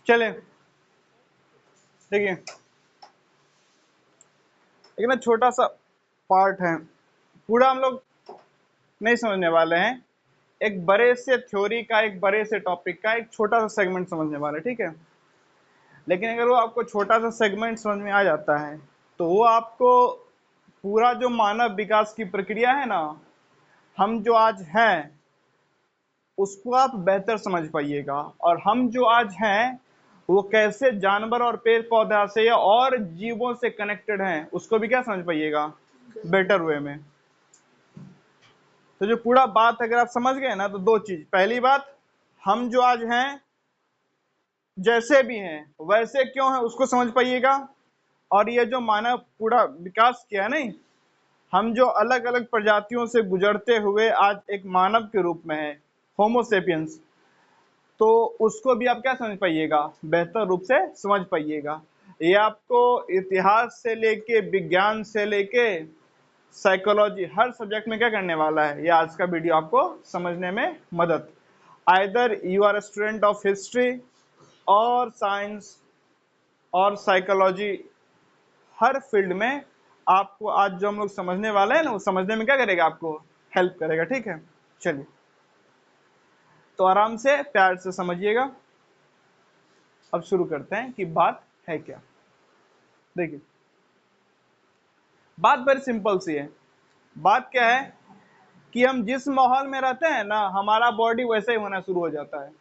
चले देखिए, एक ना छोटा सा पार्ट है, पूरा हम लोग नहीं समझने वाले हैं। एक बड़े से थ्योरी का, एक बड़े से टॉपिक का एक छोटा सा सेगमेंट समझने वाले, ठीक है। लेकिन अगर वो आपको छोटा सा सेगमेंट समझ में आ जाता है तो वो आपको पूरा जो मानव विकास की प्रक्रिया है ना, हम जो आज हैं उसको आप बेहतर समझ पाइएगा। और हम जो आज हैं वो कैसे जानवर और पेड़ पौधा से या और जीवों से कनेक्टेड हैं उसको भी क्या समझ पाइएगा, बेटर वे में। तो जो पूरा बात अगर आप समझ गए ना, तो दो चीज, पहली बात हम जो आज हैं जैसे भी हैं वैसे क्यों हैं उसको समझ पाइएगा। और ये जो मानव पूरा विकास किया है नहीं, हम जो अलग अलग प्रजातियों से गुजरते हुए आज एक मानव के रूप में है, होमोसेपियंस, तो उसको भी आप क्या समझ पाइएगा, बेहतर रूप से समझ पाइएगा। ये आपको इतिहास से लेके, विज्ञान से लेके, साइकोलॉजी, हर सब्जेक्ट में क्या करने वाला है, ये आज का वीडियो आपको समझने में मदद। Either you are a student of history और साइंस और साइकोलॉजी, हर फील्ड में आपको आज जो हम लोग समझने वाले हैं ना, वो समझने में क्या करेगा, आपको हेल्प करेगा, ठीक है। चलिए, तो आराम से प्यार से समझिएगा। अब शुरू करते हैं कि बात है क्या। देखिए, बात बड़ी सिंपल सी है। बात क्या है कि हम जिस माहौल में रहते हैं ना, हमारा बॉडी वैसे ही होना शुरू हो जाता है।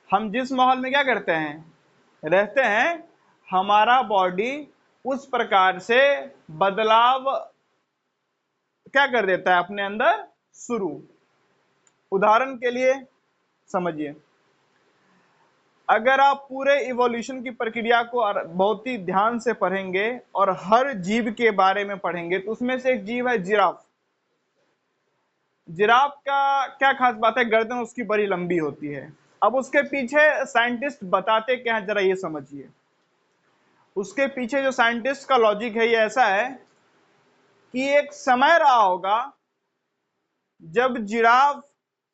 हम जिस माहौल में क्या करते हैं, रहते हैं, हमारा बॉडी उस प्रकार से बदलाव क्या कर देता है अपने अंदर शुरू। उदाहरण के लिए समझिए, अगर आप पूरे इवोल्यूशन की प्रक्रिया को बहुत ही ध्यान से पढ़ेंगे और हर जीव के बारे में पढ़ेंगे, तो उसमें से एक जीव है जिराफ। जिराफ का क्या खास बात है, गर्दन उसकी बड़ी लंबी होती है। अब उसके पीछे साइंटिस्ट बताते क्या है, जरा ये समझिए। उसके पीछे जो साइंटिस्ट का लॉजिक है, ये ऐसा है कि एक समय रहा होगा जब जिराफ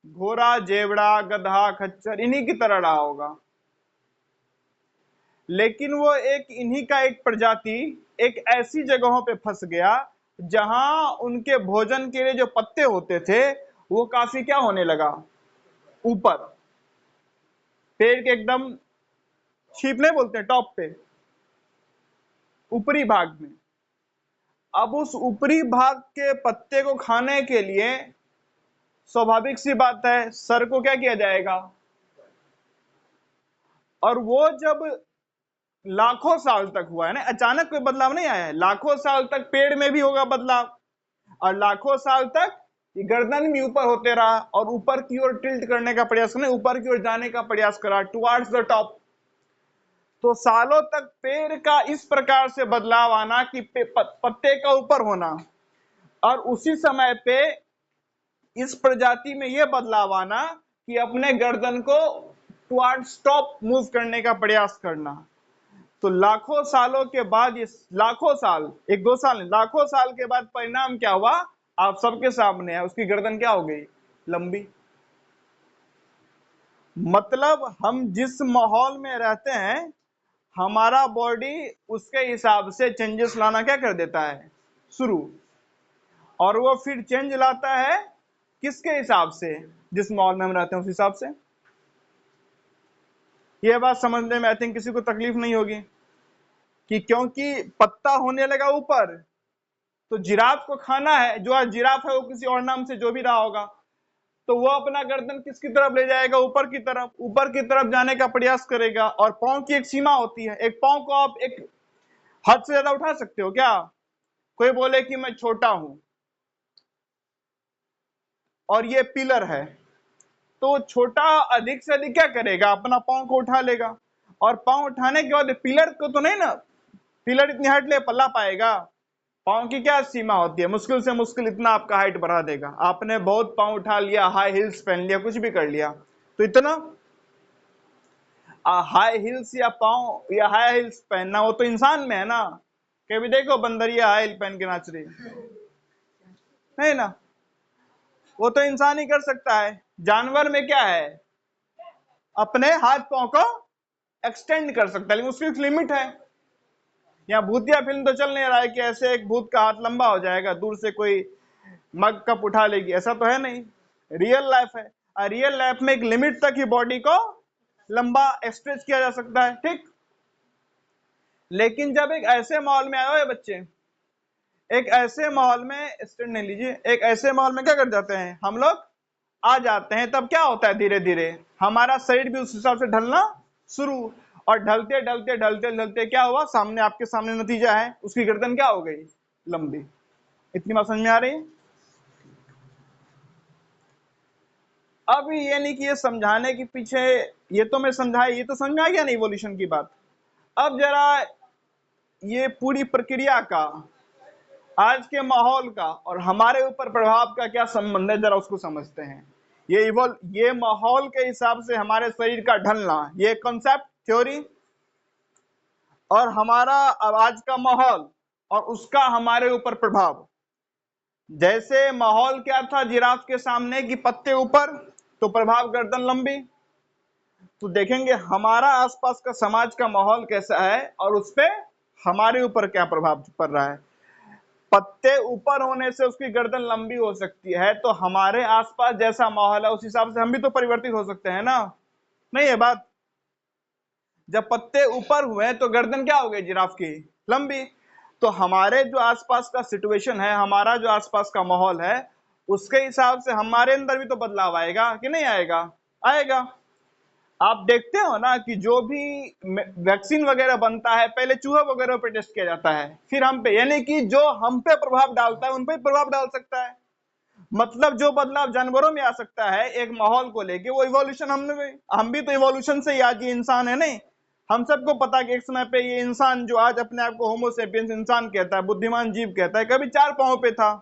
घोड़ा, जेबड़ा, गधा, खच्चर इन्हीं की तरह रहा होगा, लेकिन वो एक इन्हीं का एक प्रजाति एक ऐसी जगहों पे फंस गया जहां उनके भोजन के लिए जो पत्ते होते थे वो काफी क्या होने लगा, ऊपर, पेड़ के एकदम छीपने बोलते हैं, टॉप पे, ऊपरी भाग में। अब उस ऊपरी भाग के पत्ते को खाने के लिए स्वाभाविक सी बात है, सर को क्या किया जाएगा। और वो जब लाखों साल तक हुआ है ना, अचानक कोई बदलाव नहीं आया है, लाखों साल तक पेड़ में भी होगा बदलाव, और लाखों साल तक ये गर्दन भी ऊपर होते रहा और ऊपर की ओर टिल्ट करने का प्रयास करने, ऊपर की ओर जाने का प्रयास करा, टुवर्ड्स द टॉप। तो सालों तक पेड़ का इस प्रकार से बदलाव आना कि पत्ते का ऊपर होना, और उसी समय पे इस प्रजाति में यह बदलाव आना कि अपने गर्दन को टुवर्ड्स टॉप मूव करने का प्रयास करना। तो लाखों सालों के बाद, ये लाखों साल, एक दो साल नहीं, लाखों साल के बाद परिणाम क्या हुआ, आप सबके सामने है, उसकी गर्दन क्या हो गई, लंबी। मतलब हम जिस माहौल में रहते हैं, हमारा बॉडी उसके हिसाब से चेंजेस लाना क्या कर देता है, शुरू। और वो फिर चेंज लाता है किसके हिसाब से, जिस माहौल में हम रहते हैं उस हिसाब से। ये बात समझने में आई थिंक किसी को तकलीफ नहीं होगी कि क्योंकि पत्ता होने लगा ऊपर, तो जिराफ को खाना है, जो आज जिराफ है वो किसी और नाम से जो भी रहा होगा, तो वो अपना गर्दन किसकी तरफ ले जाएगा, ऊपर की तरफ। ऊपर की तरफ जाने का प्रयास करेगा, और पांव की एक सीमा होती है, एक पांव को आप एक हद से ज्यादा उठा सकते हो क्या। कोई बोले कि मैं छोटा हूं और ये पिलर है, तो छोटा अधिक से अधिक क्या करेगा, अपना पांव को उठा लेगा। और पांव उठाने के बाद पिलर को तो नहीं ना, पिलर इतनी हाइट ले पल्ला पाएगा। पांव की क्या सीमा होती है, मुश्किल से मुश्किल इतना आपका हाइट बढ़ा देगा। आपने बहुत पांव उठा लिया, हाई हिल्स पहन लिया, कुछ भी कर लिया, तो इतना हाई हिल्स या पांव या हाई हिल्स पहनना वो तो इंसान में है ना। कभी देखो बंदरिया हाई हिल पहन के नाच रही, नहीं ना, वो तो इंसान ही कर सकता है। जानवर में क्या है, अपने हाथ पांव को एक्सटेंड कर सकता है, लेकिन उसकी एक लिमिट है। यहाँ भूतिया फिल्म तो चल नहीं रहा है कि ऐसे एक भूत का हाथ लंबा हो जाएगा, दूर से कोई मग कप उठा लेगी, ऐसा तो है नहीं। रियल लाइफ है, और रियल लाइफ में एक लिमिट तक ही बॉडी को लंबा स्ट्रेच किया जा सकता है, ठीक। लेकिन जब एक ऐसे माहौल में आए हुए बच्चे, एक ऐसे माहौल में, स्टैंड नहीं लीजिए, एक ऐसे माहौल में क्या कर जाते हैं हम लोग, आ जाते हैं, तब क्या होता है, धीरे धीरे हमारा शरीर भी उस हिसाब से ढलना शुरू, और ढलते ढलते ढलते ढलते क्या हुआ, सामने आपके सामने नतीजा है, उसकी गर्दन क्या हो गई, लंबी। इतनी बात समझ में आ रही है। अब ये नहीं कि ये समझाने के पीछे, ये तो मैं समझाया, ये तो समझा गया नहीं इवोल्यूशन की बात। अब जरा ये पूरी प्रक्रिया का, आज के माहौल का और हमारे ऊपर प्रभाव का क्या संबंध है, जरा उसको समझते हैं। ये माहौल के हिसाब से हमारे शरीर का ढलना, ये कॉन्सेप्ट, थ्योरी, और हमारा अब आज का माहौल और उसका हमारे ऊपर प्रभाव। जैसे माहौल क्या था जिराफ के सामने कि पत्ते ऊपर, तो प्रभाव गर्दन लंबी। तो देखेंगे हमारा आसपास का समाज का माहौल कैसा है और उस पे हमारे ऊपर क्या प्रभाव पड़ रहा है। पत्ते ऊपर होने से उसकी गर्दन लंबी हो सकती है, तो हमारे आसपास जैसा माहौल है उस हिसाब से हम भी तो परिवर्तित हो सकते हैं ना, नहीं है बात। जब पत्ते ऊपर हुए तो गर्दन क्या हो गई जिराफ की, लंबी। तो हमारे जो आसपास का सिचुएशन है, हमारा जो आसपास का माहौल है, उसके हिसाब से हमारे अंदर भी तो बदलाव आएगा कि नहीं आएगा, आएगा। आप देखते हो ना कि जो भी वैक्सीन वगैरह बनता है पहले चूहे वगैरह पे टेस्ट किया जाता है, फिर हम पे, यानी कि जो हम पे प्रभाव डालता है उन पे प्रभाव डाल सकता है। मतलब जो बदलाव जानवरों में आ सकता है एक माहौल को लेके, वो इवोल्यूशन हम भी तो इवोल्यूशन से ही आज ये इंसान है, नहीं। हम सबको पता कि एक समय पे ये इंसान जो आज अपने आप को होमोसेपियंस इंसान कहता है, बुद्धिमान जीव कहता है, कभी 4 पांव पे था,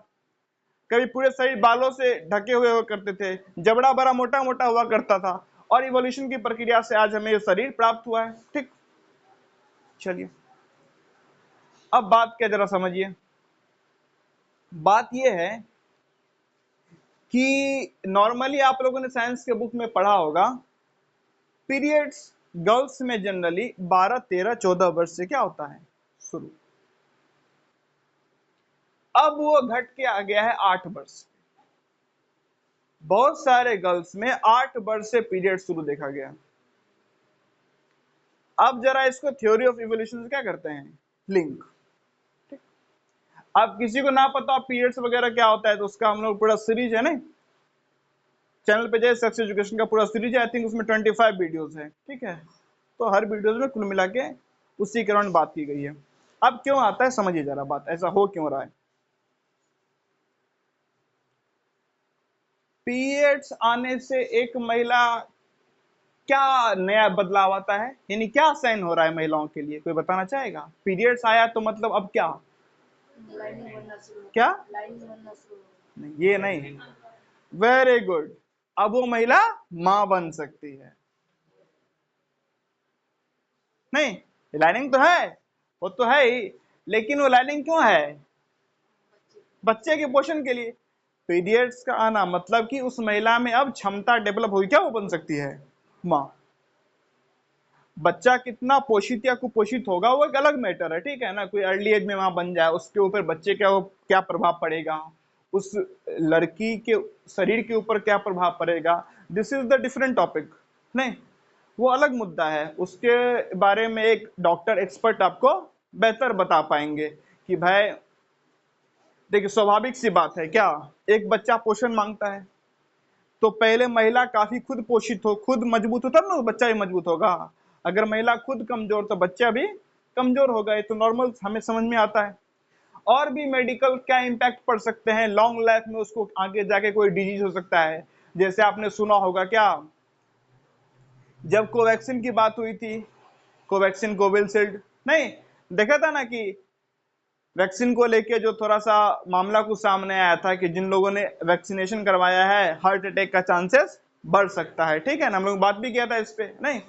कभी पूरे शरीर बालों से ढके हुए हुआ करते थे, जबड़ा बड़ा मोटा मोटा हुआ करता था, और इवोल्यूशन की प्रक्रिया से आज हमें ये शरीर प्राप्त हुआ है, ठीक। चलिए अब बात क्या, जरा समझिए। बात यह है कि नॉर्मली आप लोगों ने साइंस के बुक में पढ़ा होगा, पीरियड्स गर्ल्स में जनरली 12, 13, 14 वर्ष से क्या होता है, शुरू। अब वो घट के आ गया है 8 वर्ष। बहुत सारे गर्ल्स में 8 वर्ष से पीरियड शुरू देखा गया। अब जरा इसको थ्योरी ऑफ इवोल्यूशन से क्या करते हैं, लिंक। ठीक, अब किसी को ना पता पीरियड्स वगैरह क्या होता है, तो उसका हम लोग पूरा सीरीज है ना चैनल पे, जैसे सेक्स एजुकेशन का पूरा सीरीज है, आई थिंक उसमें 25 वीडियोस है, ठीक है। तो हर वीडियोस में कुल मिला के उसी के अराउंड बात की गई है। अब क्यों आता है समझिए जरा बात, ऐसा हो क्यों रहा है। पीरियड्स आने से एक महिला क्या नया बदलाव आता है, यानी क्या साइन हो रहा है महिलाओं के लिए, कोई बताना चाहेगा। पीरियड्स आया तो मतलब अब क्या, क्या नहीं, ये नहीं, वेरी गुड, अब वो महिला मां बन सकती है। नहीं, लाइनिंग तो है, वो तो है ही, लेकिन वो लाइनिंग क्यों है, बच्चे के पोषण के लिए। पीरियड्स का आना मतलब कि उस महिला में अब क्षमता डेवलप हुई, क्या वो बन सकती है मां। बच्चा कितना पोषित या कुपोषित होगा वो एक अलग मैटर है, ठीक है ना। कोई अर्ली एज में मां बन जाए, उसके ऊपर बच्चे का क्या प्रभाव पड़ेगा, उस लड़की के शरीर के ऊपर क्या प्रभाव पड़ेगा, this is the different topic, नहीं, वो अलग मुद्दा है। उसके बारे में एक डॉक्टर एक्सपर्ट आपको बेहतर बता पाएंगे कि भाई देखिए, स्वाभाविक सी बात है, क्या एक बच्चा पोषण मांगता है, तो पहले महिला काफी खुद पोषित हो, खुद मजबूत हो, तब ना बच्चा भी मजबूत होगा। अगर महिला खुद कमजोर तो बच्चा भी कमजोर होगा, ये तो नॉर्मल हमें समझ में आता है। और भी मेडिकल क्या इम्पैक्ट पड़ सकते हैं लॉन्ग लाइफ में, उसको आगे जाके कोई डिजीज हो सकता है। जैसे आपने सुना होगा क्या, जब कोवैक्सीन की बात हुई थी, कोवैक्सीन कोविशील्ड, नहीं देखा था ना कि वैक्सीन को लेके जो थोड़ा सा मामला कुछ सामने आया था कि जिन लोगों ने वैक्सीनेशन करवाया है हार्ट अटैक का चांसेस बढ़ सकता है, ठीक है ना। हम लोग बात भी किया था इस पे, नहीं,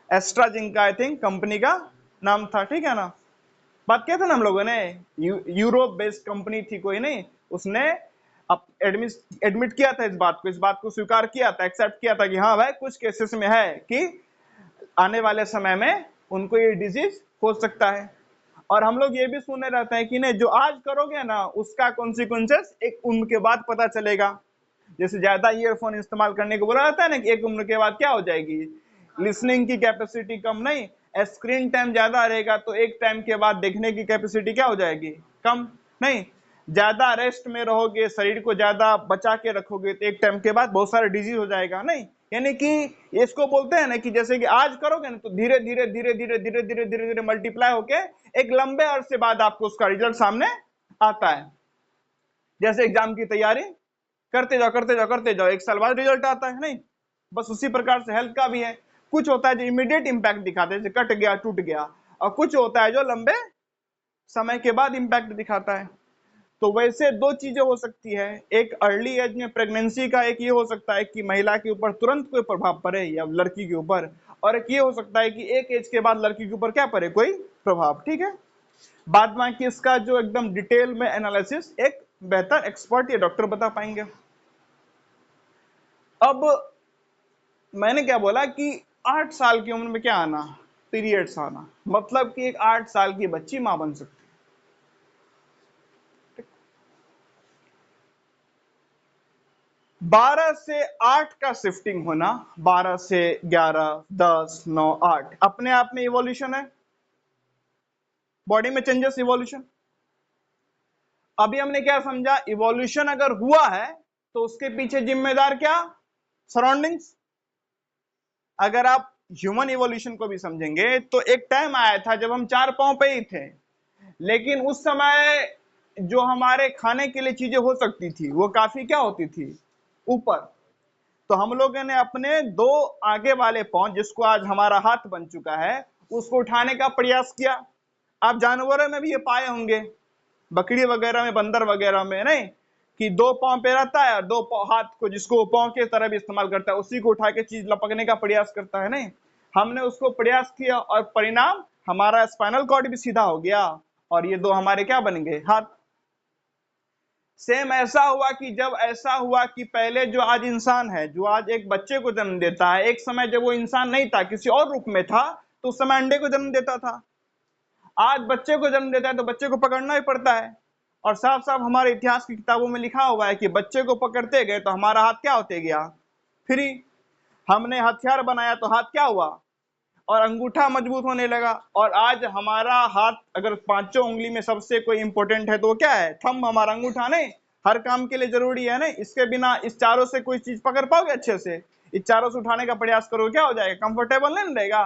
एस्ट्राजिंका आई थिंक कंपनी का नाम था, ठीक है ना। बात किया था ना हम लोगों ने, यूरोप बेस्ड कंपनी थी कोई, नहीं, उसने एडमिट किया था इस बात को स्वीकार किया था, एक्सेप्ट किया था कि हाँ भाई कुछ केसेस में है कि आने वाले समय में उनको ये डिजीज हो सकता है। और हम लोग ये भी सुने रहते हैं कि नहीं, जो आज करोगे ना उसका कॉन्सिक्वेंसेस एक उम्र के बाद पता चलेगा। जैसे ज्यादा ईयरफोन इस्तेमाल करने को बोला जाता है ना कि एक उम्र के बाद क्या हो जाएगी, लिसनिंग की कैपेसिटी कम नहीं, स्क्रीन टाइम ज्यादा रहेगा तो एक टाइम के बाद देखने की कैपेसिटी क्या हो जाएगी, कम नहीं। ज्यादा रेस्ट में रहोगे, शरीर को ज्यादा बचा के रखोगे तो एक टाइम के बाद बहुत सारा डिजीज हो जाएगा नहीं। यानी कि इसको बोलते हैं ना कि जैसे कि आज करोगे ना तो धीरे धीरे धीरे धीरे धीरे धीरे धीरे धीरे मल्टीप्लाई होके एक लंबे अरसे बाद आपको उसका रिजल्ट सामने आता है। जैसे एग्जाम की तैयारी करते जाओ करते जाओ करते जाओ, एक साल बाद रिजल्ट आता है नहीं, बस उसी प्रकार से हेल्थ का भी है। कुछ होता है जो इमीडिएट इंपैक्ट दिखाते हैं, जैसे कट गया टूट गया, और कुछ होता है जो लंबे समय के बाद इंपैक्ट दिखाता है। तो वैसे दो चीजें हो सकती है, एक अर्ली एज में प्रेगनेंसी का, एक ये हो सकता है कि महिला के ऊपर तुरंत कोई प्रभाव पड़े या लड़की के ऊपर, और एक ये हो सकता है कि एक एज के बाद लड़की के ऊपर क्या पड़े, कोई प्रभाव। ठीक है, बाद बाकी इसका जो एकदम डिटेल में एनालिसिस एक बेहतर एक्सपर्ट या डॉक्टर बता पाएंगे। अब मैंने क्या बोला कि 8 साल की उम्र में क्या आना, पीरियड्स आना, मतलब कि एक 8 साल की बच्ची मां बन सकती है। 12 से 8 का शिफ्टिंग होना, 12 से 11, 10, 9, 8 अपने आप में इवोल्यूशन है, बॉडी में चेंजेस, इवोल्यूशन। अभी हमने क्या समझा, इवोल्यूशन अगर हुआ है तो उसके पीछे जिम्मेदार क्या, सराउंडिंग्स। अगर आप ह्यूमन इवोल्यूशन को भी समझेंगे तो एक टाइम आया था जब हम 4 पांव पे ही थे, लेकिन उस समय जो हमारे खाने के लिए चीजें हो सकती थी वो काफी क्या होती थी, ऊपर। तो हम लोगों ने अपने 2 आगे वाले पांव, जिसको आज हमारा हाथ बन चुका है, उसको उठाने का प्रयास किया। आप जानवरों में भी ये पाए होंगे, बकरी वगैरह में, बंदर वगैरह में, नहीं कि 2 पांव पे रहता है और 2 हाथ को, जिसको पांव के तरह भी इस्तेमाल करता है, उसी को उठा के चीज लपकने का प्रयास करता है नहीं। हमने उसको प्रयास किया और परिणाम हमारा स्पाइनल कॉर्ड भी सीधा हो गया और ये 2 हमारे क्या बन गए, हाथ। सेम ऐसा हुआ कि जब ऐसा हुआ कि पहले जो आज इंसान है, जो आज एक बच्चे को जन्म देता है, एक समय जब वो इंसान नहीं था, किसी और रूप में था, तो उस समय अंडे को जन्म देता था। आज बच्चे को जन्म देता है तो बच्चे को पकड़ना ही पड़ता है, और साफ साफ हमारे इतिहास की किताबों में लिखा हुआ है कि बच्चे को पकड़ते गए तो हमारा हाथ क्या होते गया, फ्री। हमने हथियार बनाया तो हाथ क्या हुआ, और अंगूठा मजबूत होने लगा। और आज हमारा हाथ अगर 5 उंगली में सबसे कोई इंपॉर्टेंट है तो वो क्या है, थंब, हमारा अंगूठा। नहीं, हर काम के लिए जरूरी है, नहीं इसके बिना इस चारों से कोई चीज पकड़ पाओगे अच्छे से, इस चारों से उठाने का प्रयास करोगे क्या हो जाएगा, कंफर्टेबल नहीं रहेगा।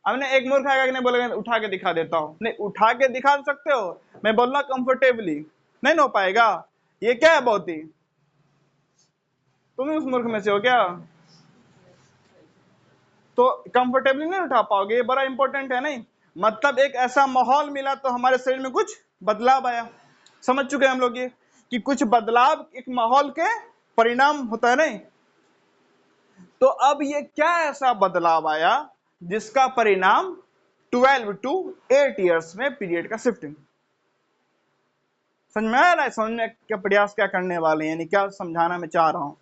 हमने एक मूर्ख आएगा कि नहीं बोलेगा उठा के दिखा देता हूँ, नहीं उठा के दिखा सकते हो, मैं बोल रहा कंफर्टेबली नहीं हो पाएगा। ये क्या है, बहुत ही, तुम उस मूर्ख में से हो क्या, तो कंफर्टेबली नहीं उठा पाओगे, ये बड़ा इंपॉर्टेंट है नहीं। मतलब एक ऐसा माहौल मिला तो हमारे शरीर में कुछ बदलाव आया। समझ चुके हैं हम लोग ये कि कुछ बदलाव एक माहौल के परिणाम होता है नहीं। तो अब ये क्या ऐसा बदलाव आया जिसका परिणाम 12 to 8 ईयर्स में पीरियड का शिफ्टिंग। समझ में आया ना, समझने का प्रयास क्या करने वाले हैं, यानी क्या समझाना मैं चाह रहा हूं,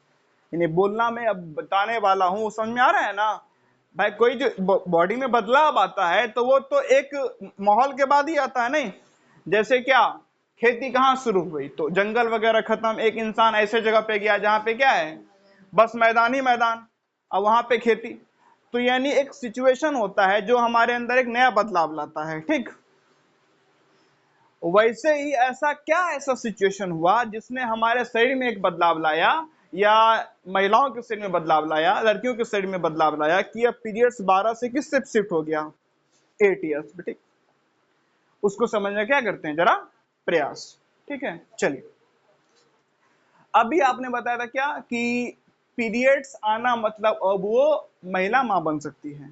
यानी बोलना मैं अब बताने वाला हूं, समझ में आ रहा है ना भाई। कोई जो बॉडी में बदलाव आता है तो वो तो एक माहौल के बाद ही आता है नहीं। जैसे क्या, खेती कहाँ शुरू हुई, तो जंगल वगैरह खत्म, एक इंसान ऐसे जगह पे गया जहां पे क्या है, बस मैदान ही मैदान, और वहां पे खेती। तो यानी एक सिचुएशन होता है जो हमारे अंदर एक नया बदलाव लाता है, ठीक। वैसे ही ऐसा क्या, ऐसा सिचुएशन हुआ जिसने हमारे शरीर में एक बदलाव लाया, या महिलाओं के शरीर में बदलाव लाया, लड़कियों के शरीर में बदलाव लाया, कि अब पीरियड्स 12 से किससे शिफ्ट हो गया, 8 ईयर्स पे, ठीक। उसको समझने क्या करते हैं जरा प्रयास, ठीक है। चलिए, अभी आपने बताया था क्या कि पीरियड्स आना मतलब अब वो महिला मां बन सकती है।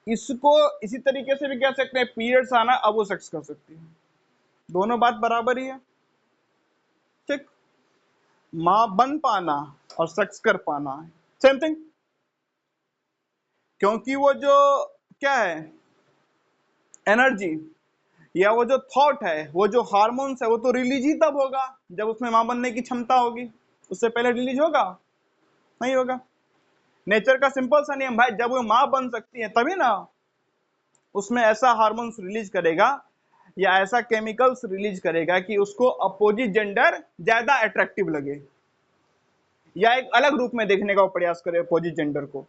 इसको इसी तरीके से भी कह सकते हैं, पीरियड्स आना अब वो सेक्स कर सकती है, दोनों बात बराबर ही है, ठीक। मां बन पाना और सेक्स कर पाना सेम थिंग, क्योंकि वो जो क्या है, एनर्जी या वो जो थॉट है, वो जो हार्मोन्स है, वो तो रिलीज ही तब होगा जब उसमें मां बनने की क्षमता होगी। उससे पहले रिलीज होगा, नहीं होगा। नेचर का सिंपल सा नियम भाई, जब वो माँ बन सकती है तभी ना उसमें ऐसा हार्मोन्स रिलीज करेगा या ऐसा केमिकल्स रिलीज करेगा कि उसको अपोजिट जेंडर ज्यादा अट्रैक्टिव लगे या एक अलग रूप में देखने का प्रयास करे अपोजिट जेंडर को।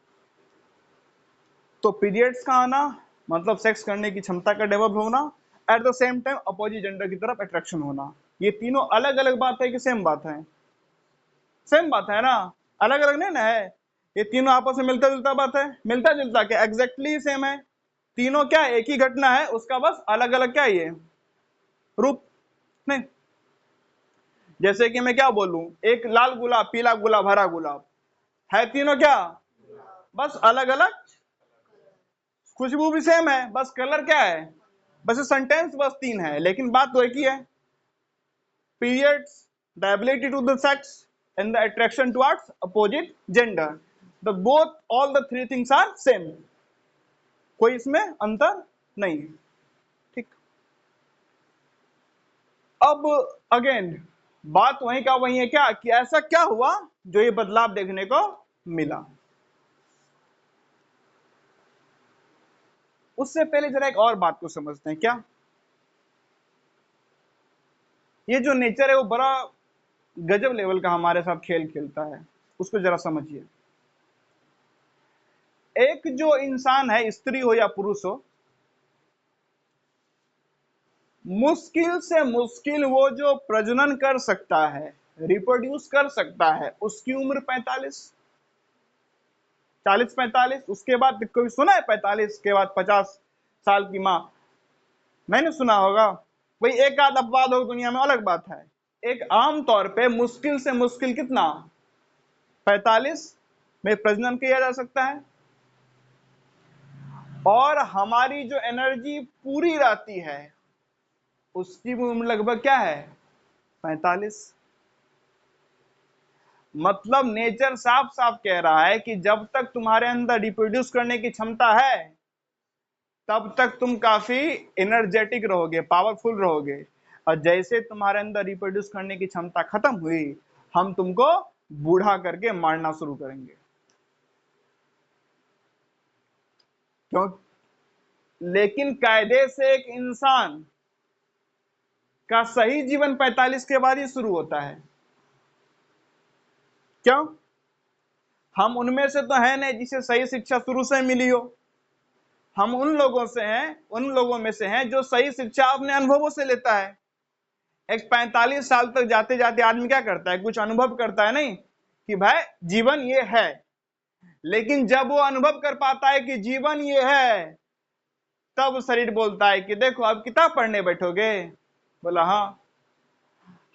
तो पीरियड्स का आना मतलब सेक्स करने की क्षमता का डेवलप होना, at the same time opposite gender की तरफ अट्रैक्शन होना। ये तीनों अलग अलग बात है कि सेम बात है? सेम बात है ना, अलग अलग नहीं ना है। ये तीनों आपस में मिलता जुलता बात है, मिलता जुलता क्या, एग्जैक्टली सेम है। तीनों क्या एक ही घटना है, उसका बस अलग अलग क्या ये रूप नहीं। जैसे कि मैं क्या बोलूं, एक लाल गुलाब, पीला गुलाब, हरा गुलाब है, तीनों क्या बस अलग अलग, खुशबू भी सेम है, बस कलर क्या है, बस सेंटेंस बस तीन है, लेकिन बात तो एक ही है। periods, the ability to the sex and the attraction towards opposite gender, the both all the three things are same, कोई इसमें अंतर नहीं है। ठीक, अब अगेन बात वहीं का वहीं है क्या कि ऐसा क्या हुआ जो ये बदलाव देखने को मिला। उससे पहले जरा एक और बात को समझते हैं। क्या ये जो नेचर है वो बड़ा गजब लेवल का हमारे साथ खेल खेलता है, उसको जरा समझिए। एक जो इंसान है, स्त्री हो या पुरुष हो, मुश्किल से मुश्किल वो जो प्रजनन कर सकता है, रिप्रोड्यूस कर सकता है, उसकी उम्र 45, 40-45। उसके बाद कोई सुना है 45 के बाद 50 साल की माँ? मैंने सुना होगा भाई, एक आध अपवाद हो दुनिया में अलग बात है। एक आम तौर पे मुश्किल से मुश्किल कितना, 45 में प्रजनन किया जा सकता है। और हमारी जो एनर्जी पूरी रहती है उसकी उम्र लगभग क्या है, 45। मतलब नेचर साफ साफ कह रहा है कि जब तक तुम्हारे अंदर रिप्रोड्यूस करने की क्षमता है तब तक तुम काफी एनर्जेटिक रहोगे, पावरफुल रहोगे, और जैसे तुम्हारे अंदर रिप्रोड्यूस करने की क्षमता खत्म हुई, हम तुमको बूढ़ा करके मारना शुरू करेंगे। क्यों? लेकिन कायदे से एक इंसान का सही जीवन 45 के बाद ही शुरू होता है। क्यों? हम उनमें से तो है नहीं जिसे सही शिक्षा शुरू से मिली हो। हम उन लोगों से हैं, उन लोगों में से हैं जो सही शिक्षा अपने अनुभवों से लेता है। एक 45 साल तक जाते जाते आदमी क्या करता है, कुछ अनुभव करता है नहीं कि भाई जीवन ये है। लेकिन जब वो अनुभव कर पाता है कि जीवन ये है, तब शरीर बोलता है कि देखो अब किताब पढ़ने बैठोगे। बोला हाँ,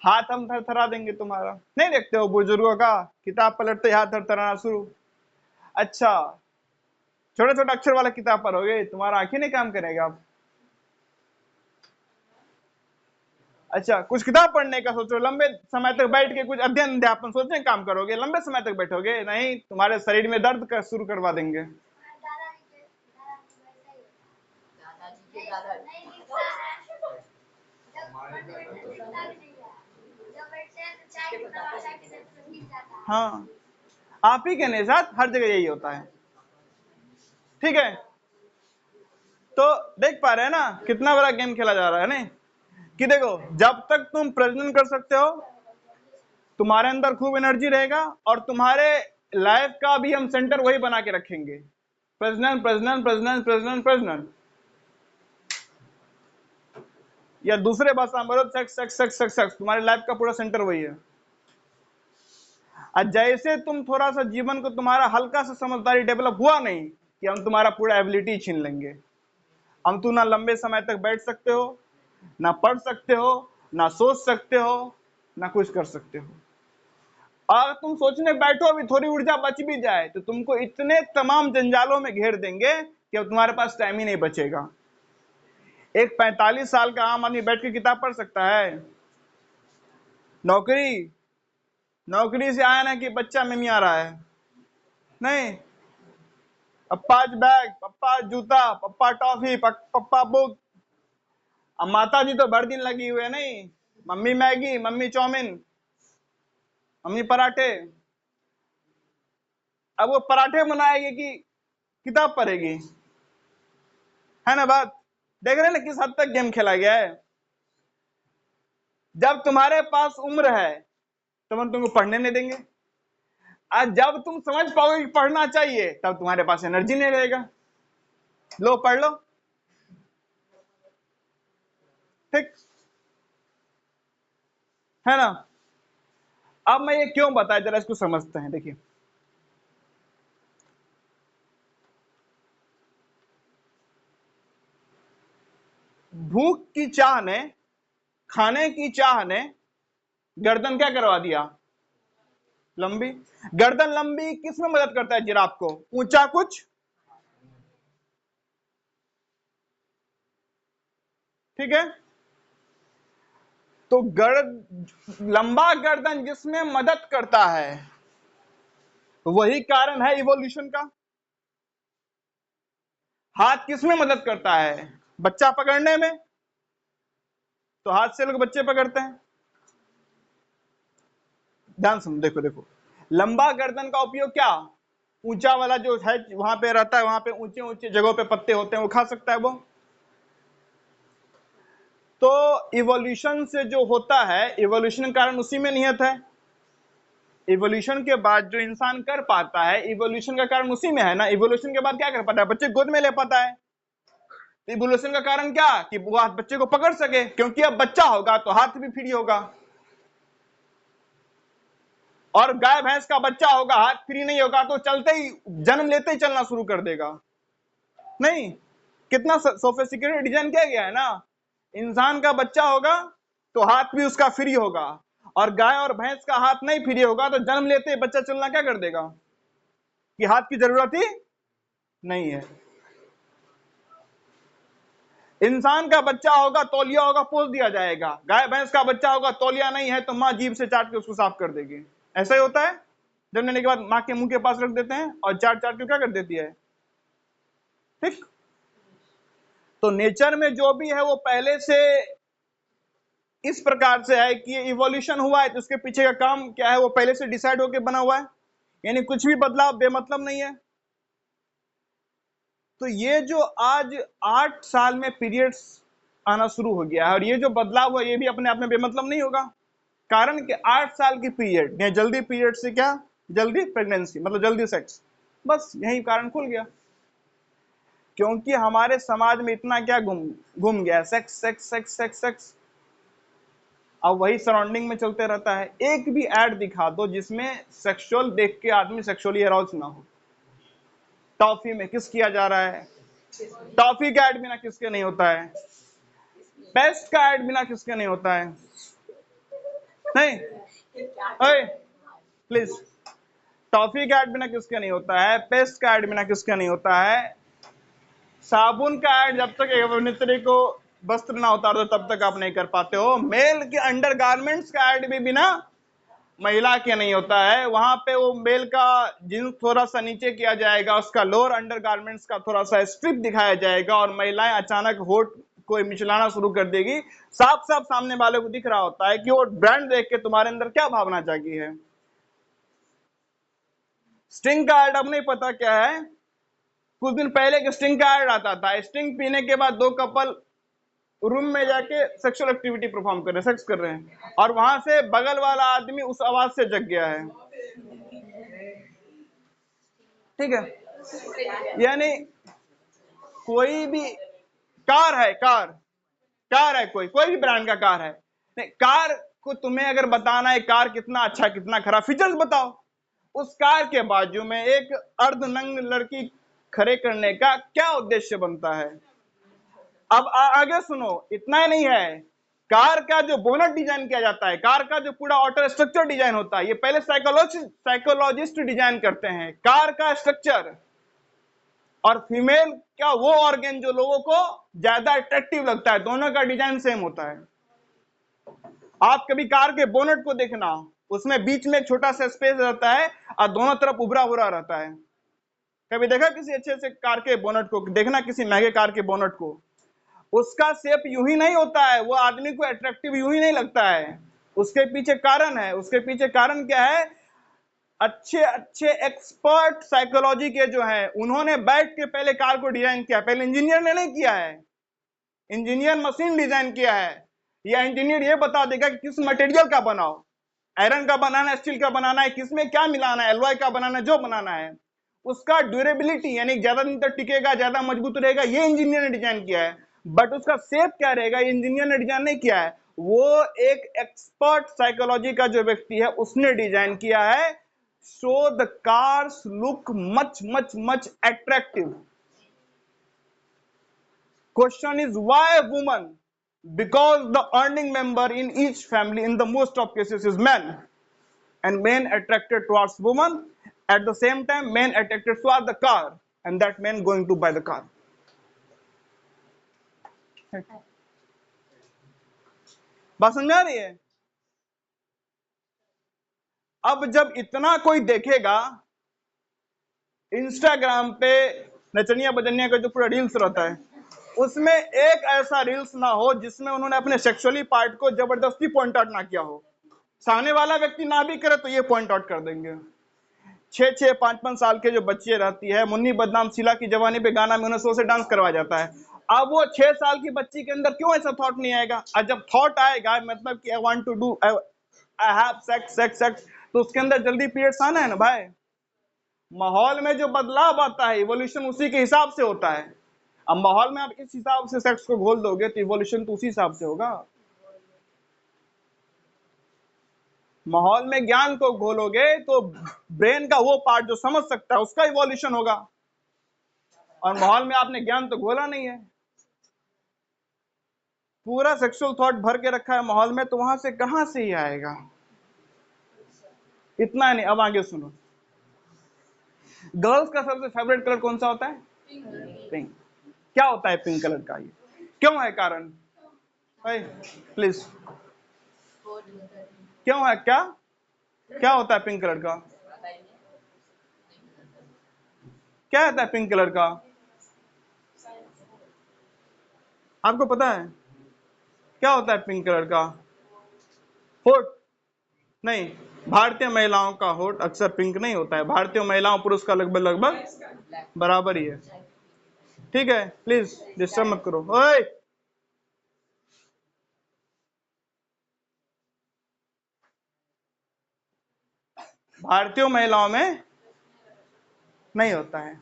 हाथ हम थरथरा देंगे तुम्हारा। नहीं देखते हो बुजुर्गों का, किताब पलटते हाथ थरथराना शुरू। अच्छा, छोटे छोटे अक्षर वाला किताब पढ़ोगे, तुम्हारा आंखें नहीं काम करेगा। अच्छा, कुछ किताब पढ़ने का सोचो, लंबे समय तक बैठ के कुछ अध्ययन अध्यापन सोचने काम करोगे, लंबे समय तक बैठोगे नहीं, तुम्हारे शरीर में दर्द कर शुरू करवा देंगे। हाँ, आप ही के साथ हर जगह यही होता है। ठीक है, तो देख पा रहे हैं ना कितना बड़ा गेम खेला जा रहा है नहीं, कि देखो जब तक तुम प्रजनन कर सकते हो तुम्हारे अंदर खूब एनर्जी रहेगा, और तुम्हारे लाइफ का भी हम सेंटर वही बना के रखेंगे, प्रजनन प्रजनन प्रजनन प्रजनन प्रजनन, या दूसरे भाषा में बोलो sex sex sex sex sex, तुम्हारी लाइफ का पूरा सेंटर वही है। और जैसे तुम थोड़ा सा जीवन को तुम्हारा हल्का सा समझदारी डेवलप हुआ नहीं कि हम तुम्हारा पूरा एबिलिटी छीन लेंगे, हम तुम ना लंबे समय तक बैठ सकते हो, ना पढ़ सकते हो, ना सोच सकते हो, ना कुछ कर सकते हो। और तुम सोचने बैठो अभी थोड़ी ऊर्जा बच भी जाए तो तुमको इतने तमाम जंजालों में घेर देंगे कि अब तुम्हारे पास टाइम ही नहीं बचेगा। एक 45 साल का आम आदमी बैठ के किताब पढ़ सकता है? नौकरी, नौकरी से आया ना कि बच्चा में आ रहा है नहीं, पप्पा बैग, पप्पा जूता, पप्पा टॉफी, पप्पा बुक। अब माता जी तो भर दिन लगी हुई है नहीं, mummy Maggi, mummy chowmein, mummy पराठे। अब वो पराठे बनाएगी कि किताब पढ़ेगी? है ना बात? देख रहे हैं ना किस हद तक गेम खेला गया है। जब तुम्हारे पास उम्र है तब हम तुमको पढ़ने नहीं देंगे, आज जब तुम समझ पाओगे कि पढ़ना चाहिए तब तुम्हारे पास एनर्जी नहीं रहेगा। लो पढ़ लो, ठीक है ना? अब मैं ये क्यों बताया, जरा इसको समझते हैं। देखिए, भूख की चाह ने, खाने की चाह ने गर्दन क्या करवा दिया? लंबी। गर्दन लंबी किस में मदद करता है जिराफ को? ऊंचा कुछ, ठीक है? तो लंबा गर्दन जिसमें मदद करता है, वही कारण है इवोल्यूशन का। हाथ किस में मदद करता है? बच्चा पकड़ने में, तो हाथ से लोग बच्चे पकड़ते हैं। ध्यान सुनो, देखो देखो, लंबा गर्दन का उपयोग क्या? ऊंचा वाला जो है वहां पे रहता है, वहां पे ऊंचे ऊंचे जगहों पे पत्ते होते हैं, वो खा सकता है वो। तो इवोल्यूशन से जो होता है, इवोल्यूशन का कारण उसी में निहित है। इवोल्यूशन के बाद जो इंसान कर पाता है, इवोल्यूशन का कारण उसी में है ना। इवोल्यूशन के बाद क्या कर पाता है? बच्चे गोद में ले पाता है। तो इवोल्यूशन का कारण क्या? कि वो हाथ बच्चे को पकड़ सके, क्योंकि अब बच्चा होगा तो हाथ भी फ्री होगा। और गाय भैंस का बच्चा होगा, हाथ फ्री नहीं होगा, तो चलते ही, जन्म लेते ही चलना शुरू कर देगा। नहीं, कितना सोफिस्टिकेटेड डिजाइन किया गया है ना। इंसान का बच्चा होगा तो हाथ भी उसका फ्री होगा, और गाय और भैंस का हाथ नहीं फ्री होगा तो जन्म लेते ही बच्चा चलना क्या कर देगा, कि हाथ की जरूरत ही नहीं है। इंसान का बच्चा होगा, तौलिया होगा, पोस दिया जाएगा। गाय भैंस का बच्चा होगा, तौलिया नहीं है तो माँ जीभ से चाट के उसको साफ कर देगी। ऐसा ही होता है, जब लेने के बाद माँ के मुंह के पास रख देते हैं और चाट चाट के क्या कर देती है, ठीक। तो नेचर में जो भी है वो पहले से इस प्रकार से है कि इवोल्यूशन हुआ है, तो उसके पीछे का काम क्या है वो पहले से डिसाइड होकर बना हुआ है, यानी कुछ भी बदलाव बेमतलब नहीं है। तो ये जो आज 8 साल में पीरियड्स आना शुरू हो गया है, और ये जो बदलाव हुआ ये भी अपने आप में बेमतलब नहीं होगा। कारण कि 8 साल की पीरियड, या जल्दी पीरियड से क्या, जल्दी प्रेगनेंसी मतलब जल्दी सेक्स, बस यही कारण खुल गया। क्योंकि हमारे समाज में इतना क्या घूम गया, sex sex sex sex sex. अब वही सराउंडिंग में चलते रहता है। एक भी ऐड दिखा दो जिसमें सेक्सुअल देख के आदमी सेक्सुअली अराउज ना हो। टॉफी में किस किया जा रहा है? टॉफी का ऐड बिना किसके नहीं होता है? पेस्ट का ऐड बिना किसके नहीं होता है? नहीं, प्लीज, टॉफी का ऐड बिना किसके नहीं होता है? पेस्ट का ऐड बिना किसके नहीं होता है? साबुन का ऐड जब तक एक अभिनेत्री को वस्त्र ना उतार दो तब तक आप नहीं कर पाते हो। मेल के अंडर गारमेंट्स का ऐड भी बिना महिला के नहीं होता है। वहां पे वो मेल का जींस थोड़ा सा नीचे किया जाएगा, उसका लोअर अंडर गारमेंट्स का थोड़ा सा स्ट्रिप दिखाया जाएगा, और महिलाएं अचानक होठ को मिचलाना शुरू कर देगी। साफ साफ सामने वाले को दिख रहा होता है कि वो ब्रांड देख के तुम्हारे अंदर क्या भावना जागी है। स्टिंग का ऐड अब नहीं पता क्या है। कुछ दिन पहले एक स्टिंग का ऐड आता था, स्टिंग पीने के बाद दो कपल रूम में जाके सेक्सुअल एक्टिविटी परफॉर्म कर रहे हैं, सेक्स कर रहे हैं, और वहां से बगल वाला आदमी उस आवाज से जग गया है, ठीक है। यानी कोई भी कार है, कार है, कोई कोई भी ब्रांड का कार है, नहीं, कार को तुम्हें अगर बताना है कार कितना अच्छा कितना खराब, फीचर्स बताओ। उस कार के बाजू में एक अर्धनग्न लड़की खड़े करने का क्या उद्देश्य बनता है? अब आगे सुनो, इतना ही नहीं है। कार का जो बोनट डिजाइन किया जाता है, कार का जो पूरा ऑटो स्ट्रक्चर डिजाइन होता है, ये पहले साइकोलॉजिस्ट डिजाइन करते हैं कार का स्ट्रक्चर। और फीमेल क्या वो ऑर्गन जो लोगों को ज्यादा अट्रैक्टिव लगता है, दोनों का डिजाइन सेम होता है। आप कभी कार के बोनट को देखना, उसमें बीच में एक छोटा सा स्पेस रहता है और दोनों तरफ उभरा हुआ रहता है। कभी देखा किसी अच्छे से कार के बोनट को? देखना किसी महंगे कार के बोनट को, उसका शेप यूं ही नहीं होता है, वो आदमी को अट्रैक्टिव यूं ही नहीं लगता है। उसके पीछे कारण है। उसके पीछे कारण क्या है? अच्छे अच्छे एक्सपर्ट साइकोलॉजी के जो हैं उन्होंने बैठ के पहले कार को डिजाइन किया, पहले इंजीनियर ने नहीं किया है। इंजीनियर मशीन डिजाइन किया है, या इंजीनियर ये बता देगा कि किस मटेरियल का बनाओ, आयरन का बनाना है, स्टील का बनाना है, किसमें क्या मिलाना है, एलॉय का बनाना है, जो बनाना है उसका ड्यूरेबिलिटी यानी ज्यादा दिन तक टिकेगा, ज्यादा मजबूत रहेगा, ये इंजीनियर ने डिजाइन किया है। बट उसका शेप क्या रहेगा ये इंजीनियर ने डिजाइन नहीं किया है, वो एक एक्सपर्ट साइकोलॉजी का जो व्यक्ति है उसने डिजाइन किया है। So the cars look much much much attractive. Question is why woman? Because the earning member in each family in the most of cases is men, and men attracted towards woman. At the same time, men attracted towards the car, and that men going to buy the car. बात समझ आ रही है? अब जब इतना कोई देखेगा Instagram पे नचनिया बजनिया का जो पूरा रील्स रहता है, उसमें एक ऐसा रील्स ना हो जिसमें उन्होंने अपने सेक्सुअली पार्ट को जबरदस्ती पॉइंट आउट ना किया हो। सामने वाला व्यक्ति ना भी करे तो ये पॉइंट आउट कर देंगे। 6-6, 5-5 साल के जो बच्चे रहती है, मुन्नी बदनाम शीला की जवानी पे गाना में उन्हें शो से डांस करवाया जाता है। अब वो 6 साल की बच्ची के अंदर क्यों ऐसा थॉट नहीं आएगा? और जब थॉट आएगा मतलब कि I want to do, I have sex sex sex, तो उसके अंदर जल्दी पीरियड्स आना है ना भाई। माहौल में जो बदलाव आता है इवोल्यूशन उसी के हिसाब से होता है। अब माहौल में आप इस हिसाब से सेक्स को घोल दोगे तो इवोल्यूशन तो उसी हिसाब से होगा। माहौल में ज्ञान को घोलोगे तो ब्रेन का वो पार्ट जो समझ सकता है उसका इवोल्यूशन होगा, और माहौल में आपने ज्ञान तो घोला नहीं है, पूरा सेक्सुअल थॉट भर के रखा है माहौल में, तो वहां से कहां से ही आएगा? इतना नहीं, अब आगे सुनो। गर्ल्स का सबसे फेवरेट कलर कौन सा होता है? पिंक। क्या होता है पिंक कलर का? ये क्यों है कारण? प्लीज, क्यों है? क्या क्या होता है पिंक कलर का? क्या होता है पिंक कलर का? आपको पता है क्या होता है पिंक कलर का? होठ नहीं, भारतीय महिलाओं का होठ अक्सर पिंक नहीं होता है। भारतीय महिलाओं पुरुष का लगभग लगभग बराबर ही है। ठीक है, प्लीज डिस्टर्ब मत करो। ओए, भारतीय महिलाओं में नहीं होता है।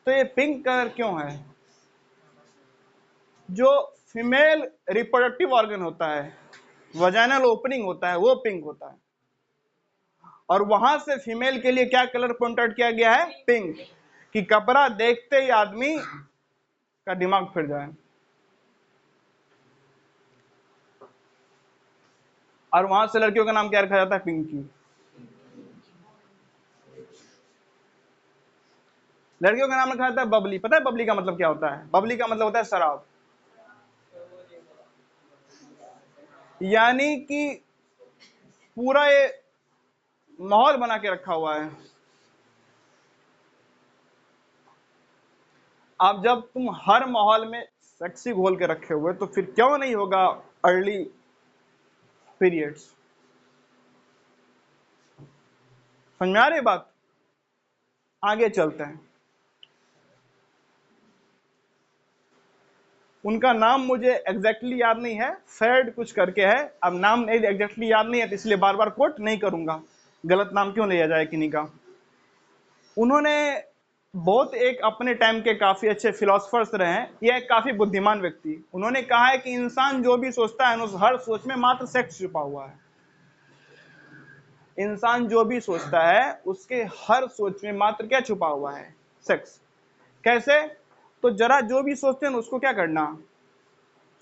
तो ये पिंक कलर क्यों है? जो फीमेल रिप्रोडक्टिव ऑर्गन होता है, वजाइनल ओपनिंग होता है, वो पिंक होता है, और वहां से फीमेल के लिए क्या कलर पॉइंट आउट किया गया है? पिंक। कि कपड़ा देखते ही आदमी का दिमाग फिर जाए। और वहां से लड़कियों का नाम क्या रखा जाता है? पिंकी। लड़कियों का नाम रखा जाता है बबली। पता है बबली का मतलब क्या होता है? बबली का मतलब होता है शराब। यानी कि पूरा ये माहौल बना के रखा हुआ है। अब जब तुम हर माहौल में सेक्सी घोल के रखे हुए तो फिर क्यों नहीं होगा अर्ली पीरियड्स? समझ में आ रही बात? आगे चलते हैं। उनका नाम मुझे एग्जैक्टली याद नहीं है, फेड कुछ करके है। अब नाम एग्जैक्टली याद नहीं है तो इसलिए बार बार कोट नहीं करूंगा, गलत नाम क्यों लिया जाए किन्हीं का। उन्होंने बहुत एक अपने टाइम के काफी अच्छे फिलोसफर्स रहे हैं, ये एक काफी बुद्धिमान व्यक्ति। उन्होंने कहा है कि इंसान जो भी सोचता है उस हर सोच में मात्र सेक्स छुपा हुआ है। इंसान जो भी सोचता है उसके हर सोच में मात्र क्या छुपा हुआ है? सेक्स। कैसे? तो जरा जो भी सोचते हैं उसको क्या करना,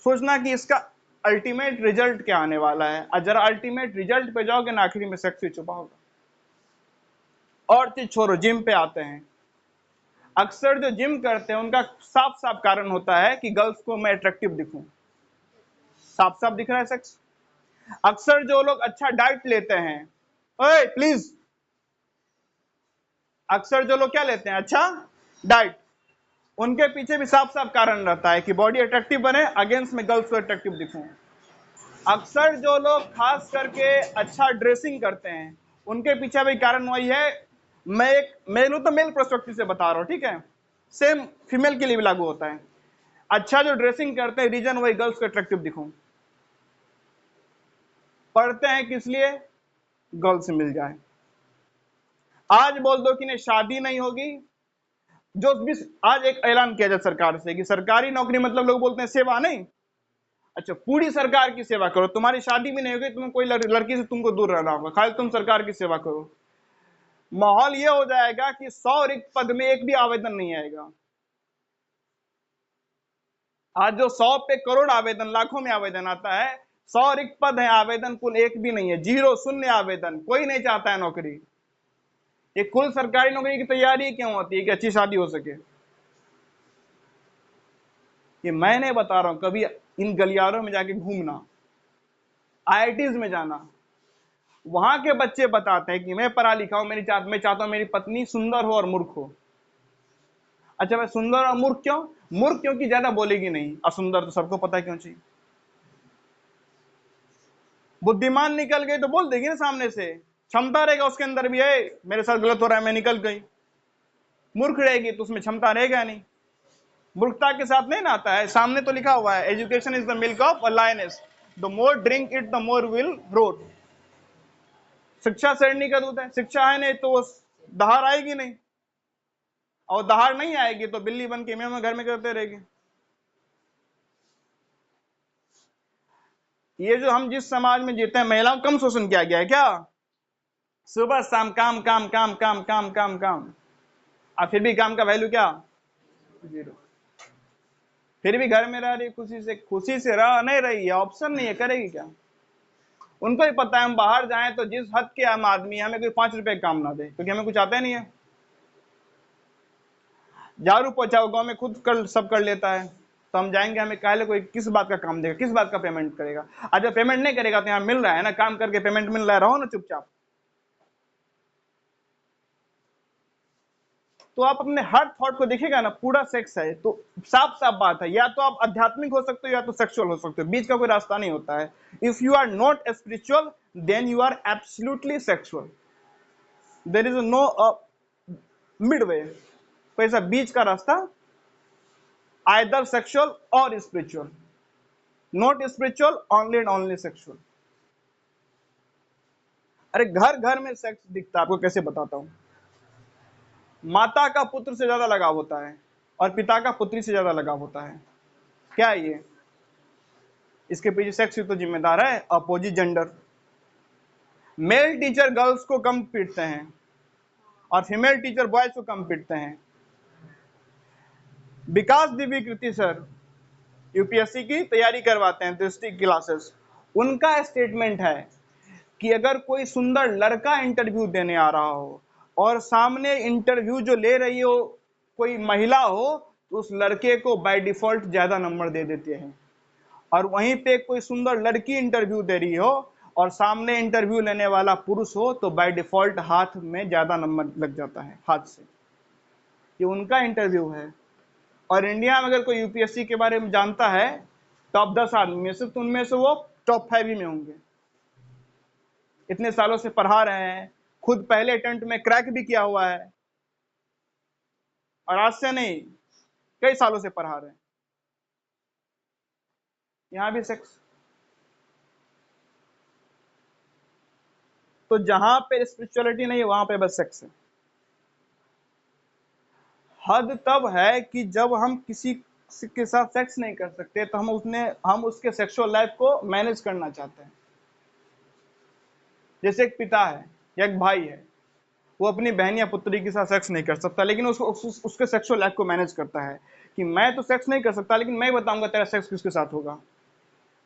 सोचना कि इसका अल्टीमेट रिजल्ट क्या आने वाला है, और जरा अल्टीमेट रिजल्ट पे जाओगे ना आखिरी में सेक्स ही छुपा होगा। और चीज छोड़ो, जिम पे आते हैं। अक्सर जो जिम करते हैं उनका साफ साफ कारण होता है कि गर्ल्स को मैं अट्रैक्टिव दिखूं। साफ साफ दिख रहा है सेक्स। अक्सर जो लोग अच्छा डाइट लेते हैं, ओए प्लीज, अक्सर जो लोग क्या लेते हैं? अच्छा डाइट, उनके पीछे भी साफ साफ कारण रहता है कि बॉडी अट्रैक्टिव बने, अगेंस्ट में गर्ल्स को अट्रैक्टिव दिखूं। अक्सर जो लोग खास करके अच्छा ड्रेसिंग करते हैं उनके पीछे भी कारण वही है, मैं एक मेल हूं तो मेल पर्सपेक्टिव से बता रहा हूं, ठीक है, सेम फीमेल के लिए भी लागू होता है। अच्छा जो ड्रेसिंग करते हैं, रीजन वही, गर्ल्स को अट्रैक्टिव दिखो। पढ़ते हैं किस लिए? गर्ल्स मिल जाए। आज बोल दो कि नहीं शादी नहीं होगी, जो भी आज एक ऐलान किया जाए सरकार से कि सरकारी नौकरी मतलब लोग बोलते हैं सेवा, नहीं, अच्छा पूरी सरकार की सेवा करो, तुम्हारी शादी भी नहीं होगी, तुम कोई लड़की से तुमको दूर रहना होगा, खाली तुम सरकार की सेवा करो। माहौल ये हो जाएगा कि 100 रिक्त पद में एक भी आवेदन नहीं आएगा। आज जो 100 पे करोड़ आवेदन, लाखों में आवेदन आता है, 100 रिक्त पद है, आवेदन कुल एक भी नहीं है, जीरो, शून्य आवेदन, कोई नहीं चाहता है नौकरी। ये कुल सरकारी नौकरी की तैयारी क्यों होती है? कि अच्छी शादी हो सके। ये मैं नहीं बता रहा हूं, कभी इन गलियारों में जाके घूमना, आईआईटीज में जाना, वहां के बच्चे बताते हैं कि मैं पढ़ा लिखा हूं, मैं चाहता हूं मेरी पत्नी सुंदर हो और मूर्ख हो। अच्छा मैं सुंदर और मूर्ख क्यों? मूर्ख क्योंकि ज्यादा बोलेगी नहीं, और सुंदर तो सबको पता है क्यों चाहिए। बुद्धिमान निकल गई तो बोल देगी ना सामने से, क्षमता रहेगा उसके अंदर भी, है मेरे साथ गलत हो रहा है मैं निकल गई। मूर्ख रहेगी तो उसमें क्षमता रहेगा नहीं, मूर्खता के साथ नहीं नाता है। सामने तो लिखा हुआ है, education is the milk of a lioness, the more drink it the more will rot. शिक्षा शेरनी का दूध है, शिक्षा है नहीं तो वो दहाड़ आएगी नहीं, और दहाड़ नहीं आएगी तो बिल्ली बन के मैं घर में करते रहेगी। ये जो हम जिस समाज में जीते हैं, महिलाओं कम शोषण किया गया है क्या? सुबह शाम काम काम काम काम काम काम काम, और फिर भी काम का वैल्यू क्या? जीरो। फिर भी घर में रह रही, खुशी से रह नहीं रही है, ऑप्शन नहीं है, करेगी क्या? उनको ही पता है हम बाहर जाएं तो जिस हद के हम आदमी, हमें कोई 5 रुपए काम ना दे, क्योंकि हमें कुछ आता ही नहीं है। झाड़ू पोछा गांव में खुद कर, सब कर लेता है, तो हम जाएंगे, हमें काहे कोई किस बात का काम देगा, किस बात का पेमेंट करेगा? आज जब पेमेंट नहीं करेगा तो यहाँ मिल रहा है ना, काम करके पेमेंट मिल रहा है, रहो ना चुपचाप। तो आप अपने हर थॉट को देखिएगा ना, पूरा सेक्स है, तो साफ साफ बात है, या तो आप आध्यात्मिक हो सकते हो या तो सेक्सुअल हो सकते हो, बीच का कोई रास्ता नहीं होता है। If you are not spiritual then you are absolutely sexual, there is no mid way, कोई ऐसा बीच का रास्ता, आइदर सेक्सुअल और spiritual, not spiritual only and only sexual. अरे घर घर में सेक्स दिखता है, आपको कैसे बताता हूं। माता का पुत्र से ज्यादा लगाव होता है और पिता का पुत्री से ज्यादा लगाव होता है। क्या है ये? इसके पीछे सेक्स ही तो जिम्मेदार है, opposite gender. Male teacher girls को कम पीटते हैं और फीमेल टीचर बॉयज को कम पीटते हैं। विकास दिव्य कृति सर यूपीएससी की तैयारी करवाते हैं, दृष्टि क्लासेस, उनका स्टेटमेंट है कि अगर कोई सुंदर लड़का इंटरव्यू देने आ रहा हो और सामने इंटरव्यू जो ले रही हो कोई महिला हो, तो उस लड़के को बाय डिफॉल्ट ज्यादा नंबर दे देते हैं। और वहीं पे कोई सुंदर लड़की इंटरव्यू दे रही हो और सामने इंटरव्यू लेने वाला पुरुष हो, तो बाय डिफॉल्ट हाथ में ज्यादा नंबर लग जाता है, हाथ से। ये उनका इंटरव्यू है। और इंडिया में अगर कोई यूपीएससी के बारे में जानता है टॉप 10 आदमी में से, तो उनमें से वो टॉप 5 ही में होंगे। इतने सालों से पढ़ा रहे हैं, खुद पहले अटेम्प्ट में क्रैक भी किया हुआ है, और आज से नहीं कई सालों से पढ़ा रहे हैं। यहां भी सेक्स, तो जहां पे स्पिरिचुअलिटी नहीं है वहां पे बस सेक्स है। हद तब है कि जब हम किसी के साथ सेक्स नहीं कर सकते तो हम उसके सेक्सुअल लाइफ को मैनेज करना चाहते हैं। जैसे एक पिता है या एक भाई है, वो अपनी बहन या पुत्री के साथ सेक्स नहीं कर सकता, लेकिन उसके सेक्सुअल लाइफ को मैनेज करता है कि मैं तो सेक्स नहीं कर सकता, लेकिन मैं बताऊंगा तेरा सेक्स किसके साथ होगा।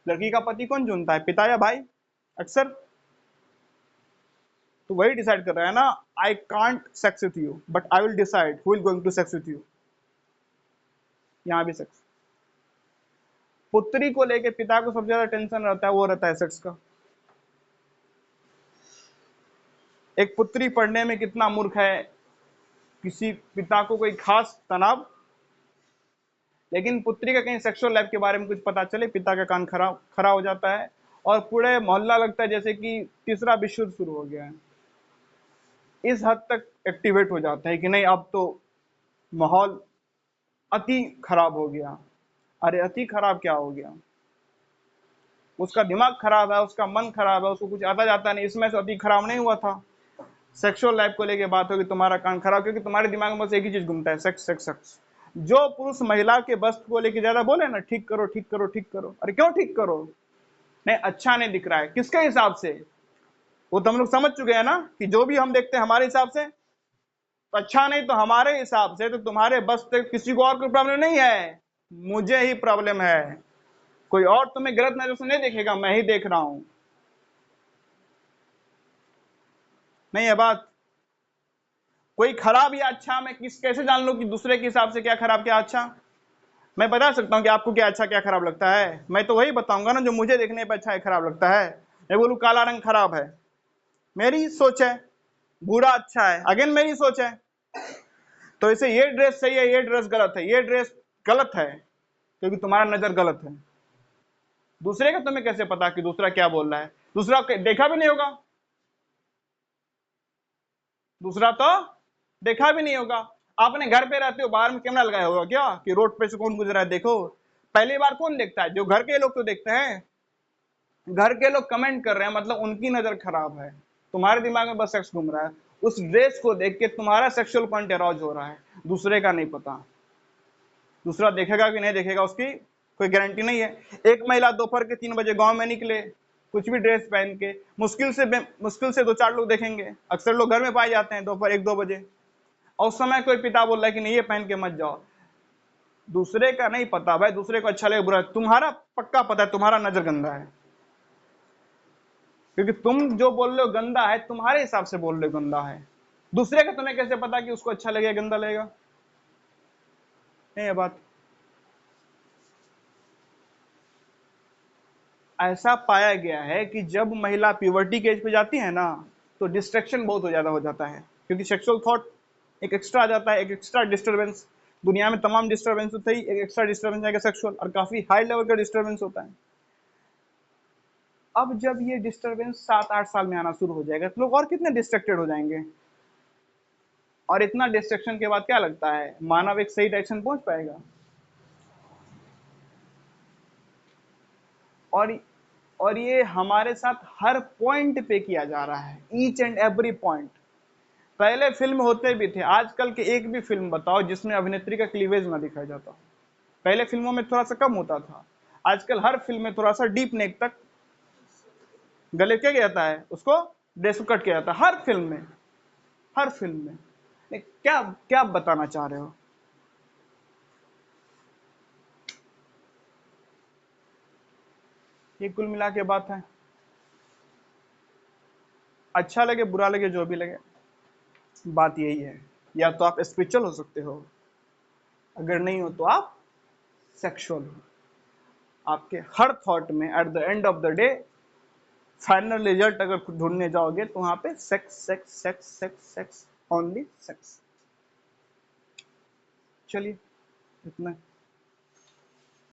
लड़की का पति कौन चुनता है? पिता या भाई? अक्सर तो वही डिसाइड कर रहा है ना, I can't sex with you but I will decide who will going to sex with you. यहाँ भी सेक्स। पुत्री को लेके पिता को सबसे ज्यादा टेंशन रहता है, वो रहता है सेक्स का। एक पुत्री पढ़ने में कितना मूर्ख है, किसी पिता को कोई खास तनाव, लेकिन पुत्री का कहीं सेक्सुअल लाइफ के बारे में कुछ पता चले, पिता का कान खरा हो जाता है और पूरे मोहल्ला लगता है जैसे कि तीसरा विश्व युद्ध शुरू हो गया है। इस हद तक एक्टिवेट हो जाता है कि नहीं अब तो माहौल अति खराब हो गया। अरे अति खराब क्या हो गया? उसका दिमाग खराब है, उसका मन खराब है, उसको कुछ आता जाता नहीं। इसमें से अति खराब नहीं हुआ था। सेक्सुअल लाइफ को लेके बात होगी, तुम्हारा कान खराब, क्योंकि तुम्हारे दिमाग में बस एक ही चीज घूमता है, सेक्स सेक्स सेक्स। जो पुरुष महिला के वस्त्र को लेके ज्यादा बोले ना, ठीक करो ठीक करो ठीक करो, अरे क्यों ठीक करो? नहीं, अच्छा नहीं दिख रहा है, किसके हिसाब से? वो तो हम लोग समझ चुके हैं ना कि जो भी हम देखते हैं हमारे हिसाब से, तो अच्छा नहीं तो हमारे हिसाब से। तो तुम्हारे बस तक किसी को और कोई प्रॉब्लम नहीं है, मुझे ही प्रॉब्लम है। कोई और तुम्हें गलत नजर से नहीं देखेगा, मैं ही देख रहा हूं। नहीं है बात? कोई खराब या अच्छा मैं कैसे जान लूं कि दूसरे के हिसाब से क्या खराब क्या अच्छा? मैं बता सकता हूं कि आपको क्या अच्छा क्या खराब लगता है? मैं तो वही बताऊंगा ना जो मुझे देखने पर अच्छा है खराब लगता है। मैं बोलूं काला रंग खराब है, मेरी सोच है। भूरा अच्छा है, अगेन मेरी सोच है। तो इसे ये ड्रेस सही है, ये ड्रेस गलत है, ये ड्रेस गलत है, क्योंकि तुम्हारा नजर गलत है। दूसरे का तुम्हें कैसे पता कि दूसरा क्या बोल रहा है? दूसरा देखा भी नहीं होगा, दूसरा तो देखा भी नहीं होगा। आपने घर पे रहते हो, बाहर में कैमरा लगाया होगा क्या कि रोड पे से कौन गुजर रहा है देखो? पहली बार कौन देखता है? जो घर के लोग तो देखते हैं। घर के लोग कमेंट कर रहे हैं, मतलब उनकी नजर खराब है। तुम्हारे दिमाग में बस सेक्स घूम रहा है। उस ड्रेस को देख के तुम्हारा सेक्सुअल पॉइंट अराउज हो रहा है, दूसरे का नहीं पता। दूसरा देखेगा कि नहीं देखेगा उसकी कोई गारंटी नहीं है। एक महिला दोपहर के 3 बजे गांव में निकले कुछ भी ड्रेस पहन के, मुश्किल से 2-4 लोग देखेंगे। अक्सर लोग घर में पाए जाते हैं दोपहर 1-2 बजे, और उस समय कोई पिता बोल रहा है कि नहीं ये पहन के मत जाओ। दूसरे का नहीं पता भाई, दूसरे को अच्छा लगे बुरा, तुम्हारा पक्का पता है तुम्हारा नजर गंदा है। क्योंकि तुम जो बोल रहे हो गंदा है, तुम्हारे हिसाब से बोल रहे हो गंदा है। दूसरे का तुम्हें कैसे पता कि उसको अच्छा लगेगा गंदा लगेगा? नहीं है बात? ऐसा पाया गया है कि जब महिला प्यूबर्टी के एज पे जाती है ना, तो डिस्ट्रैक्शन बहुत हो ज्यादा हो जाता है, क्योंकि सेक्सुअल थॉट एक एक्स्ट्रा आ जाता है, एक एक्स्ट्रा डिस्टर्बेंस। दुनिया में तमाम डिस्टर्बेंस होते ही एक एक्स्ट्रा डिस्टर्बेंस आएगा सेक्सुअल, और काफी हाई लेवल का डिस्टर्बेंस होता है। अब जब ये डिस्टर्बेंस 7-8 साल में आना शुरू हो जाएगा, तो लोग और कितने डिस्ट्रैक्टेड हो जाएंगे। और इतना डिस्ट्रैक्शन के बाद क्या लगता है मानव एक सही डायरेक्शन पहुंच पाएगा? और और ये हमारे साथ हर पॉइंट पे किया जा रहा है, ईच एंड एवरी पॉइंट। पहले फिल्म होते भी थे, आजकल के एक भी फिल्म बताओ जिसमें अभिनेत्री का क्लीवेज ना दिखाया जाता। पहले फिल्मों में थोड़ा सा कम होता था, आजकल हर फिल्म में थोड़ा सा डीप नेक तक गले क्या जाता है, उसको ड्रेस को कट किया जाता है हर फिल्म में। हर फिल्म में क्या क्या बताना चाह रहे हो? ये कुल मिला के बात है। अच्छा लगे बुरा लगे जो भी लगे, बात यही है। या तो आप स्पिरिचुअल हो सकते हो, अगर नहीं हो तो आप सेक्सुअल हो। आपके हर थॉट में at the end of the day final result अगर ढूंढने जाओगे तो वहां पे sex sex sex sex sex, only sex. चलिए इतना।